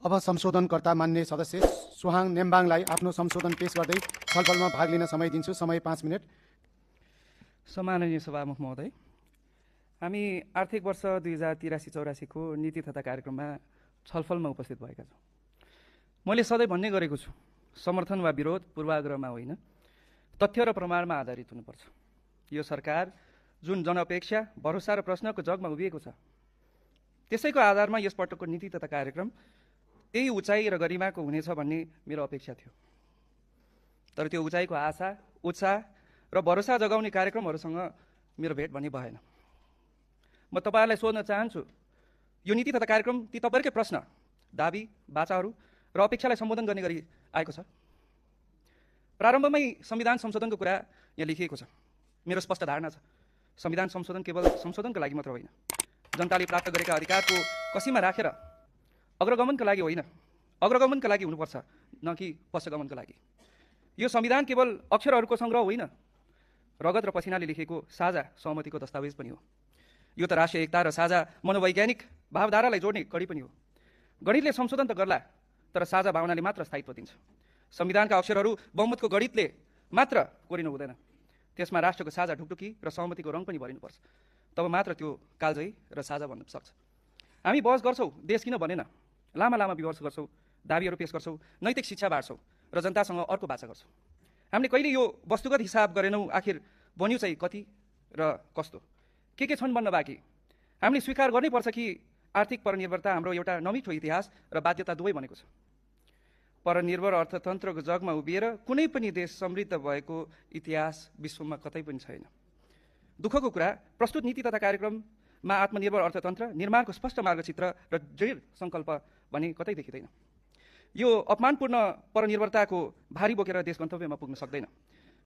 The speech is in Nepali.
अब संशोधनकर्ता मान्य सदस्य सुहाङ नेम्बाङलाई आफ्नो संशोधन पेश गर्दै छलफलमा भाग लिन समय दिन्छु। समय 5 मिनट। सम्माननीय सभामुख महोदय, हामी आर्थिक वर्ष 2083-84 को नीति तथा कार्यक्रममा छलफलमा उपस्थित भएका छौँ। मैले सधैँ भन्ने गरेको छु, समर्थन वा विरोध पूर्वाग्रहमा होइन, तथ्य र प्रमाणमा आधारित हुनुपर्छ। यो सरकार जुन जनअपेक्षा, भरोसा र प्रश्नको जगमा उभिएको छ, त्यसैको आधारमा यस पटकको नीति तथा कार्यक्रम त्यही उचाइ र गरिमाको हुनेछ भन्ने मेरो अपेक्षा थियो। तर त्यो उचाइको आशा, उत्साह र भरोसा जगाउने कार्यक्रमहरूसँग मेरो भेट भने भएन। म तपाईँहरूलाई सोध्न चाहन्छु, यो नीति तथा कार्यक्रम ती तपाईँकै प्रश्न, दाबी, बाचाहरू र अपेक्षालाई सम्बोधन गर्ने गरी आएको छ। प्रारम्भमै संविधान संशोधनको कुरा यहाँ लेखिएको छ। मेरो स्पष्ट धारणा छ, संविधान संशोधन केवल संशोधनको लागि मात्र होइन, जनताले प्राप्त गरेका अधिकारको कसीमा राखेर अग्रगमनका लागि होइन, अग्रगमनका लागि हुनुपर्छ, न कि पश्चगमनका लागि। यो संविधान केवल अक्षरहरूको सङ्ग्रह होइन, रगत र पसिनाले लेखेको साझा सहमतिको दस्तावेज पनि हो। यो त राष्ट्रिय एकता र साझा मनोवैज्ञानिक भावधारालाई जोड्ने कडी पनि हो। गणितले संशोधन त गर्ला, तर साझा भावनाले मात्र स्थायित्व दिन्छ। संविधानका अक्षरहरू बहुमतको गणितले मात्र कोरिनु हुँदैन, त्यसमा राष्ट्रको साझा ढुकढुकी र सहमतिको रङ पनि भरिनुपर्छ। तब मात्र त्यो कालजयी र साझा बन्न सक्छ। हामी बहस गर्छौँ, देश किन बनेन, लामा लामा विमर्श गर्छौँ, दाबीहरू पेश गर्छौँ, नैतिक शिक्षा बाँड्छौँ र जनतासँग अर्को बाचा गर्छौँ। हामीले कहिले यो वस्तुगत हिसाब गरेनौँ, आखिर बन्यो चाहिँ कति र कस्तो, के छन् बन्न बाँकी। हामीले स्वीकार गर्नैपर्छ कि आर्थिक परनिर्भरता हाम्रो एउटा नमिठो इतिहास र बाध्यता दुवै बनेको छ। परनिर्भर अर्थतन्त्रको जगमा उभिएर कुनै पनि देश समृद्ध भएको इतिहास विश्वमा कतै पनि छैन। दुःखको कुरा, प्रस्तुत नीति तथा कार्यक्रममा आत्मनिर्भर अर्थतन्त्र निर्माणको स्पष्ट मार्गचित्र र दृढ सङ्कल्प भने कतै देखिँदैन। यो अपमानपूर्ण परनिर्भरताको भारी बोकेर देश गन्तव्यमा पुग्न सक्दैन।